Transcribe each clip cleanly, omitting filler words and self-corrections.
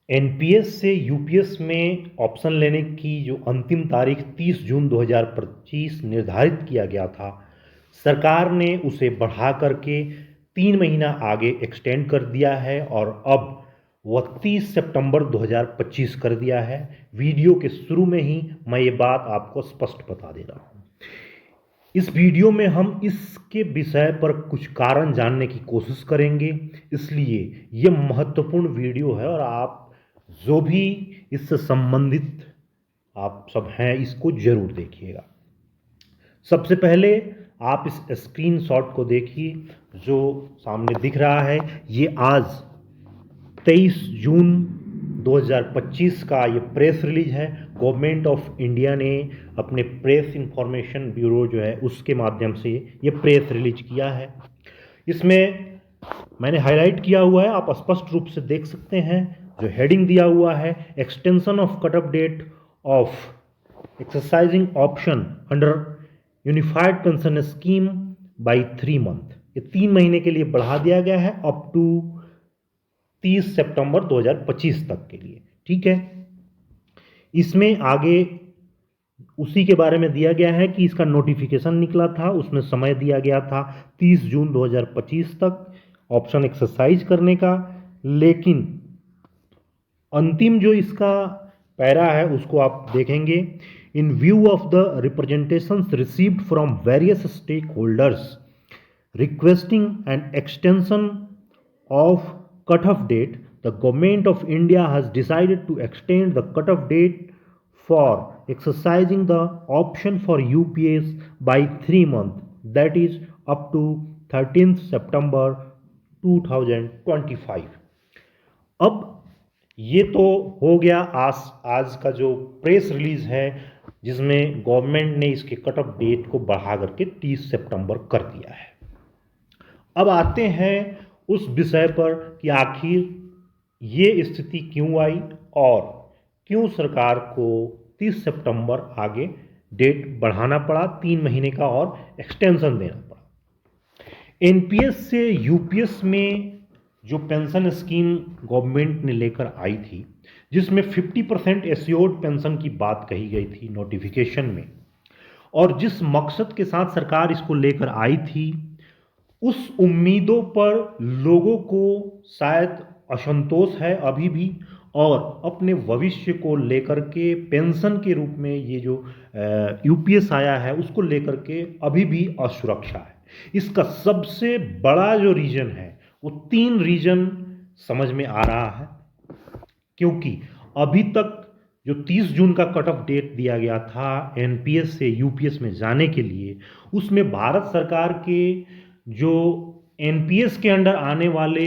NPS से UPS में option लेने की जो अंतिम तारीख 30 जून 2025 निर्धारित किया गया था, सरकार ने उसे बढ़ा करके 3 महीना आगे एक्सटेंड कर दिया है और अब वह 30 सितंबर 2025 कर दिया है। वीडियो के शुरू में ही मैं ये बात आपको स्पष्ट बता दे रहा हूँ। इस वीडियो में हम इसके विषय पर कुछ कारण जानने की कोशिश करेंगे, इसलिए ये महत्वपूर्ण वीडियो है और आप जो भी इससे संबंधित आप सब हैं इसको जरूर देखिएगा। सबसे पहले आप इस स्क्रीनशॉट को देखिए जो सामने दिख रहा है। ये आज 23 जून 2025 का ये प्रेस रिलीज है। गवर्नमेंट ऑफ इंडिया ने अपने प्रेस इंफॉर्मेशन ब्यूरो जो है उसके माध्यम से ये प्रेस रिलीज किया है। इसमें मैंने हाईलाइट किया हुआ है, आप स्पष्ट रूप से देख सकते हैं। जो हेडिंग दिया हुआ है, extension of cut off date of exercising option under unified pension scheme by 3 month. ये 3 महीने के लिए बढ़ा दिया गया है अप टू 30 सितंबर 2025 तक के लिए। ठीक है, इसमें आगे उसी के बारे में दिया गया है कि इसका नोटिफिकेशन निकला था, उसमें समय दिया गया था 30 जून 2025 तक ऑप्शन एक्सरसाइज करने का। लेकिन अंतिम जो इसका पैरा है उसको आप देखेंगे। In view of the representations received from various stakeholders requesting an extension of cutoff date, the government of India has decided to extend the cutoff date for exercising the option for UPS by 3 months, that is up to 13th September 2025। अब ये तो हो गया आज का जो press release है जिसमें गवर्नमेंट ने इसके कट ऑफ डेट को बढ़ा करके 30 सितंबर कर दिया है। अब आते हैं उस विषय पर कि आखिर ये स्थिति क्यों आई और क्यों सरकार को 30 सितंबर आगे डेट बढ़ाना पड़ा, 3 महीने का और एक्सटेंशन देना पड़ा। एनपीएस से यूपीएस में जो पेंशन स्कीम गवर्नमेंट ने लेकर आई थी, जिसमें 50% एश्योर्ड पेंशन की बात कही गई थी नोटिफिकेशन में, और जिस मकसद के साथ सरकार इसको लेकर आई थी, उस उम्मीदों पर लोगों को शायद असंतोष है अभी भी, और अपने भविष्य को लेकर के पेंशन के रूप में ये जो यूपीएस आया है उसको लेकर के अभी भी असुरक्षा है। इसका सबसे बड़ा जो रीजन है वो 3 रीजन समझ में आ रहा है, क्योंकि अभी तक जो 30 जून का कट ऑफ डेट दिया गया था एनपीएस से यूपीएस में जाने के लिए, उसमें भारत सरकार के जो एनपीएस के अंडर आने वाले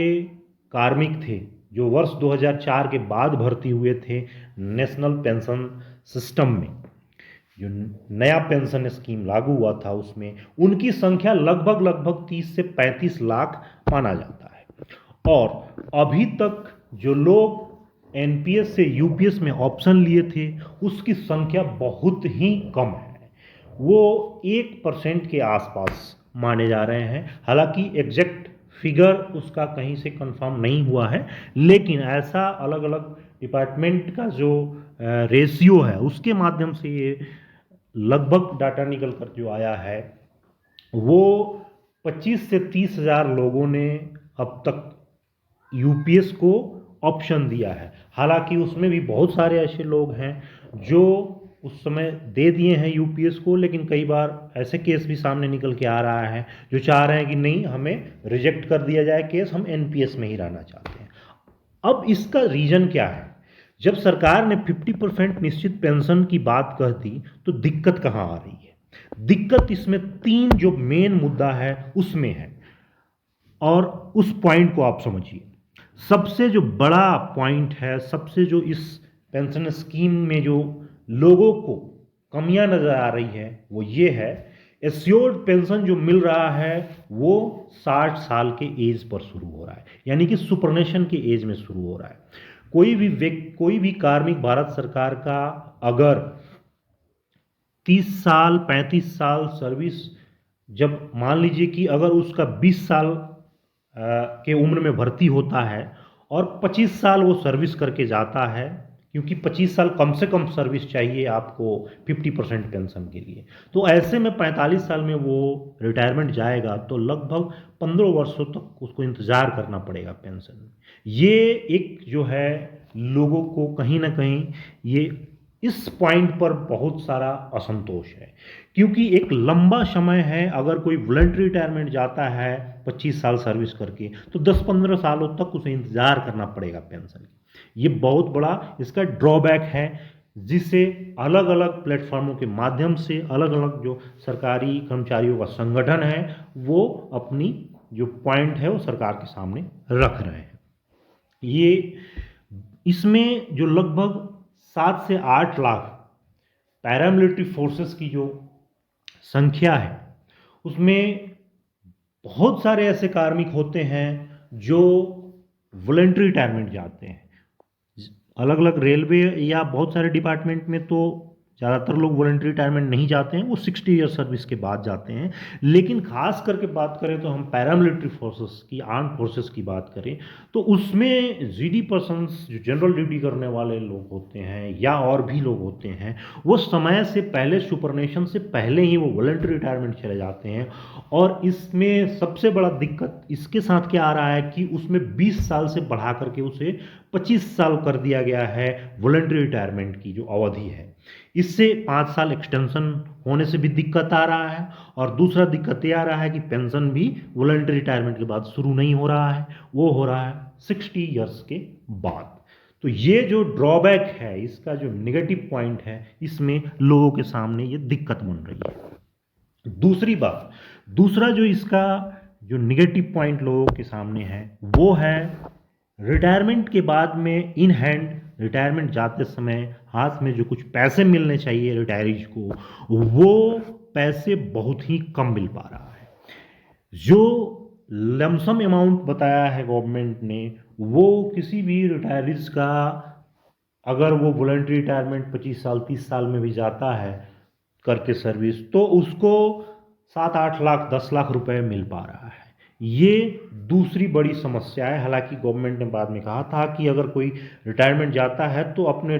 कार्मिक थे जो वर्ष 2004 के बाद भर्ती हुए थे नेशनल पेंशन सिस्टम में, जो नया पेंशन स्कीम लागू हुआ था उसमें उनकी संख्या लगभग 30 से 35 लाख माना जाता है। और अभी तक जो लोग एनपीएस से यूपीएस में ऑप्शन लिए थे उसकी संख्या बहुत ही कम है, वो 1% के आसपास माने जा रहे हैं। हालांकि एग्जैक्ट फिगर उसका कहीं से कंफर्म नहीं हुआ है, लेकिन ऐसा अलग अलग डिपार्टमेंट का जो रेशियो है उसके माध्यम से ये लगभग डाटा निकल कर जो आया है वो 25 से 30 हज़ार लोगों ने अब तक यूपीएस को ऑप्शन दिया है। हालांकि उसमें भी बहुत सारे ऐसे लोग हैं जो उस समय दे दिए हैं यूपीएस को, लेकिन कई बार ऐसे केस भी सामने निकल के आ रहा है जो चाह रहे हैं कि नहीं, हमें रिजेक्ट कर दिया जाए केस, हम एनपीएस में ही रहना चाहते हैं। अब इसका रीजन क्या है? जब सरकार ने 50% निश्चित पेंशन की बात कह दी तो दिक्कत कहाँ आ रही है? दिक्कत इसमें 3 जो मेन मुद्दा है उसमें है, और उस पॉइंट को आप समझिए। सबसे जो बड़ा पॉइंट है, सबसे जो इस पेंशन स्कीम में जो लोगों को कमियां नजर आ रही है वो ये है, एश्योर्ड पेंशन जो मिल रहा है वो 60 साल के एज पर शुरू हो रहा है, यानी कि सुपरनेशन के एज में शुरू हो रहा है। कोई भी कार्मिक भारत सरकार का अगर 30 साल 35 साल सर्विस, जब मान लीजिए कि अगर उसका 20 साल के उम्र में भर्ती होता है और 25 साल वो सर्विस करके जाता है, क्योंकि 25 साल कम से कम सर्विस चाहिए आपको 50% पेंशन के लिए। तो ऐसे में 45 साल में वो रिटायरमेंट जाएगा तो लगभग 15 वर्षों तक उसको इंतज़ार करना पड़ेगा पेंशन में। ये एक जो है लोगों को कहीं ना कहीं ये इस पॉइंट पर बहुत सारा असंतोष है, क्योंकि एक लंबा समय है। अगर कोई वॉलंटरी रिटायरमेंट जाता है 25 साल सर्विस करके तो 10-15 सालों तक उसे इंतज़ार करना पड़ेगा पेंशन। ये बहुत बड़ा इसका ड्रॉबैक है, जिसे अलग अलग प्लेटफॉर्मों के माध्यम से अलग अलग जो सरकारी कर्मचारियों का संगठन है वो अपनी जो पॉइंट है वो सरकार के सामने रख रहे हैं। ये इसमें जो लगभग 7 से 8 लाख पैरामिलिट्री फोर्सेस की जो संख्या है उसमें बहुत सारे ऐसे कार्मिक होते हैं जो वॉलंटरी रिटायरमेंट जाते हैं। अलग अलग रेलवे या बहुत सारे डिपार्टमेंट में तो ज़्यादातर लोग वॉलंटरी रिटायरमेंट नहीं जाते हैं, वो 60 ईयर सर्विस के बाद जाते हैं। लेकिन खास करके बात करें तो हम पैरामिलिट्री फोर्सेस की, आर्म फोर्सेस की बात करें तो उसमें जीडी पर्सन्स जो जनरल ड्यूटी करने वाले लोग होते हैं या और भी लोग होते हैं, वो समय से पहले, सुपरनेशन से पहले ही वो वॉलंटरी रिटायरमेंट चले जाते हैं। और इसमें सबसे बड़ा दिक्कत इसके साथ क्या आ रहा है कि उसमें 20 साल से बढ़ा करके उसे 25 साल कर दिया गया है वॉलंटरी रिटायरमेंट की जो अवधि है। इससे 5 साल एक्सटेंशन होने से भी दिक्कत आ रहा है, और दूसरा दिक्कत ये आ रहा है कि पेंशन भी वॉलंटरी रिटायरमेंट के बाद शुरू नहीं हो रहा है, वो हो रहा है 60 ईयर्स के बाद। तो ये जो ड्रॉबैक है, इसका जो नेगेटिव पॉइंट है, इसमें लोगों के सामने ये दिक्कत बन रही है। दूसरी बात, दूसरा जो इसका जो नेगेटिव पॉइंट लोगों के सामने है वो है रिटायरमेंट के बाद में इन हैंड, रिटायरमेंट जाते समय हाथ में जो कुछ पैसे मिलने चाहिए रिटायरीज को, वो पैसे बहुत ही कम मिल पा रहा है। जो लमसम अमाउंट बताया है गवर्नमेंट ने, वो किसी भी रिटायरीज का, अगर वो वॉलंटरी रिटायरमेंट 25 साल 30 साल में भी जाता है करके सर्विस, तो उसको 7-8 लाख 10 लाख रुपए मिल पा रहा है। ये दूसरी बड़ी समस्या है। हालांकि गवर्नमेंट ने बाद में कहा था कि अगर कोई रिटायरमेंट जाता है तो अपने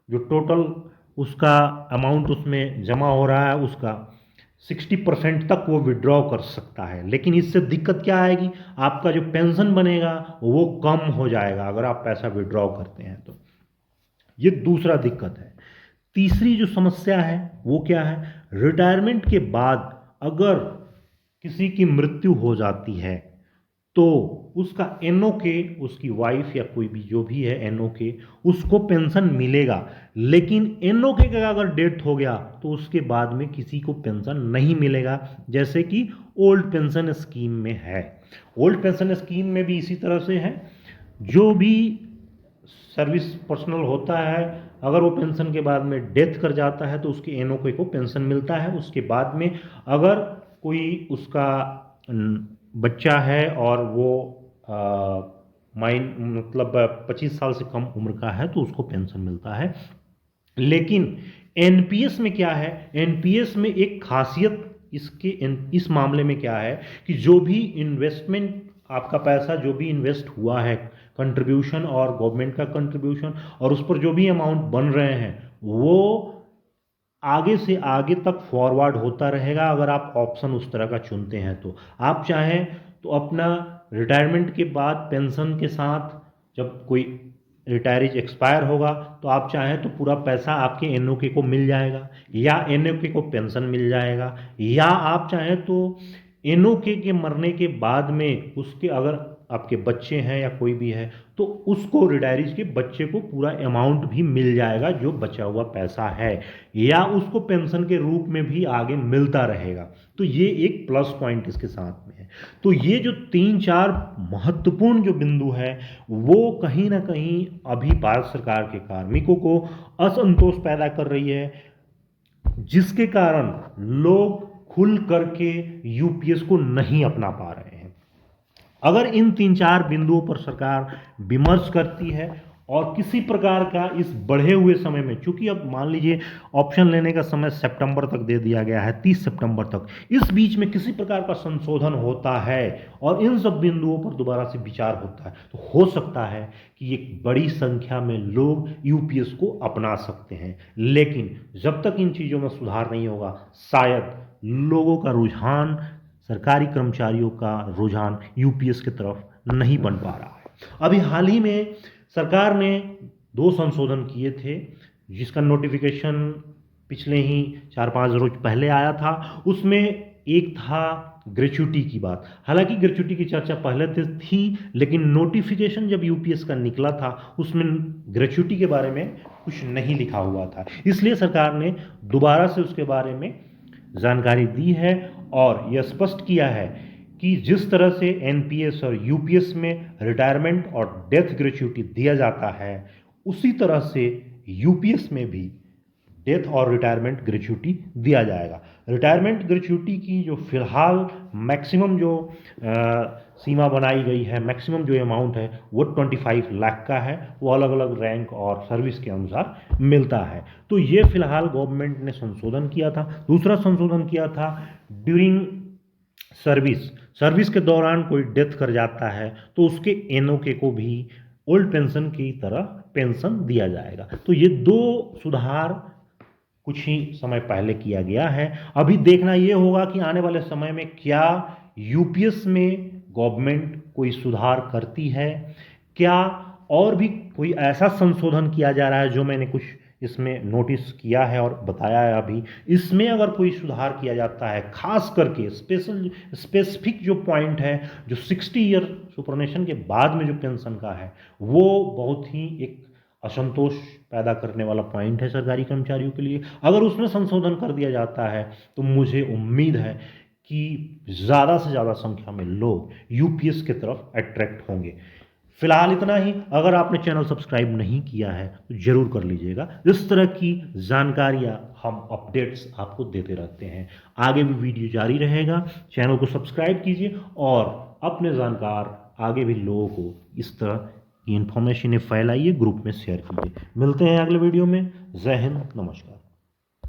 जो टोटल उसका अमाउंट उसमें जमा हो रहा है उसका 60% तक वो विड्रॉ कर सकता है। लेकिन इससे दिक्कत क्या आएगी, आपका जो पेंशन बनेगा वो कम हो जाएगा अगर आप पैसा विड्रॉ करते हैं तो। ये दूसरा दिक्कत है। तीसरी जो समस्या है वो क्या है, रिटायरमेंट के बाद अगर किसी की मृत्यु हो जाती है तो उसका एनओके, उसकी वाइफ या कोई भी जो भी है एनओके, उसको पेंशन मिलेगा। लेकिन एनओके का अगर डेथ हो गया तो उसके बाद में किसी को पेंशन नहीं मिलेगा, जैसे कि ओल्ड पेंशन स्कीम में है। ओल्ड पेंशन स्कीम में भी इसी तरह से है, जो भी सर्विस पर्सनल होता है अगर वो पेंशन के बाद में डेथ कर जाता है तो उसके एनओके को पेंशन मिलता है। उसके बाद में अगर कोई उसका बच्चा है और वो मतलब 25 साल से कम उम्र का है तो उसको पेंशन मिलता है। लेकिन एनपीएस में क्या है, एनपीएस में एक खासियत इस मामले में क्या है कि जो भी इन्वेस्टमेंट, आपका पैसा जो भी इन्वेस्ट हुआ है, कंट्रीब्यूशन और गवर्नमेंट का कंट्रीब्यूशन, और उस पर जो भी अमाउंट बन रहे हैं वो आगे से आगे तक फॉरवर्ड होता रहेगा। अगर आप ऑप्शन उस तरह का चुनते हैं तो आप चाहें तो अपना रिटायरमेंट के बाद पेंशन के साथ, जब कोई रिटायरीज एक्सपायर होगा तो आप चाहें तो पूरा पैसा आपके एनओके को मिल जाएगा, या एनओके को पेंशन मिल जाएगा, या आप चाहें तो एनओके के मरने के बाद में उसके, अगर आपके बच्चे हैं या कोई भी है तो उसको, रिटायरीज के बच्चे को पूरा अमाउंट भी मिल जाएगा जो बचा हुआ पैसा है, या उसको पेंशन के रूप में भी आगे मिलता रहेगा। तो ये एक प्लस पॉइंट इसके साथ में है। तो ये जो 3-4 महत्वपूर्ण जो बिंदु है वो कहीं ना कहीं अभी भारत सरकार के कार्मिकों को असंतोष पैदा कर रही है, जिसके कारण लोग खुल करके यूपीएस को नहीं अपना पा रहे हैं। अगर इन 3-4 बिंदुओं पर सरकार विमर्श करती है और किसी प्रकार का इस बढ़े हुए समय में, चूंकि अब मान लीजिए ऑप्शन लेने का समय सितंबर तक दे दिया गया है, 30 सितंबर तक, इस बीच में किसी प्रकार का संशोधन होता है और इन सब बिंदुओं पर दोबारा से विचार होता है, तो हो सकता है कि एक बड़ी संख्या में लोग यूपीएस को अपना सकते हैं। लेकिन जब तक इन चीज़ों में सुधार नहीं होगा, शायद लोगों का रुझान, सरकारी कर्मचारियों का रुझान यूपीएस की तरफ नहीं बन पा रहा है। अभी हाल ही में सरकार ने 2 संशोधन किए थे, जिसका नोटिफिकेशन पिछले ही 4-5 रोज पहले आया था। उसमें एक था ग्रेच्युटी की बात। हालांकि ग्रेच्युटी की चर्चा पहले से थी, लेकिन नोटिफिकेशन जब यूपीएस का निकला था उसमें ग्रेच्युटी के बारे में कुछ नहीं लिखा हुआ था, इसलिए सरकार ने दोबारा से उसके बारे में जानकारी दी है और यह स्पष्ट किया है कि जिस तरह से एनपीएस और यूपीएस में रिटायरमेंट और डेथ ग्रेच्युटी दिया जाता है, उसी तरह से यूपीएस में भी डेथ और रिटायरमेंट ग्रेच्युटी दिया जाएगा। रिटायरमेंट ग्रेच्युटी की जो फिलहाल मैक्सिमम जो सीमा बनाई गई है, मैक्सिमम जो अमाउंट है वो 25 लाख का है। वो अलग अलग रैंक और सर्विस के अनुसार मिलता है। तो ये फिलहाल गवर्नमेंट ने संशोधन किया था। दूसरा संशोधन किया था ड्यूरिंग सर्विस के दौरान कोई डेथ कर जाता है तो उसके एनओके को भी ओल्ड पेंशन की तरह पेंशन दिया जाएगा। तो ये 2 सुधार कुछ ही समय पहले किया गया है। अभी देखना ये होगा कि आने वाले समय में क्या यूपीएस में गवर्नमेंट कोई सुधार करती है, क्या और भी कोई ऐसा संशोधन किया जा रहा है जो मैंने कुछ इसमें नोटिस किया है और बताया है। अभी इसमें अगर कोई सुधार किया जाता है, खास करके स्पेसिफिक जो पॉइंट है, जो 60 ईयर सुपरनेशन के बाद में जो पेंशन का है, वो बहुत ही एक असंतोष पैदा करने वाला पॉइंट है सरकारी कर्मचारियों के लिए। अगर उसमें संशोधन कर दिया जाता है तो मुझे उम्मीद है कि ज़्यादा से ज़्यादा संख्या में लोग यूपीएस की तरफ अट्रैक्ट होंगे। फिलहाल इतना ही। अगर आपने चैनल सब्सक्राइब नहीं किया है तो जरूर कर लीजिएगा। इस तरह की जानकारियाँ, हम अपडेट्स आपको देते रहते हैं। आगे भी वीडियो जारी रहेगा। चैनल को सब्सक्राइब कीजिए और अपने जानकार आगे भी लोगों को इस तरह की इंफॉर्मेशन फैलाइए, ग्रुप में शेयर कीजिए। मिलते हैं अगले वीडियो में। जय हिंद, नमस्कार।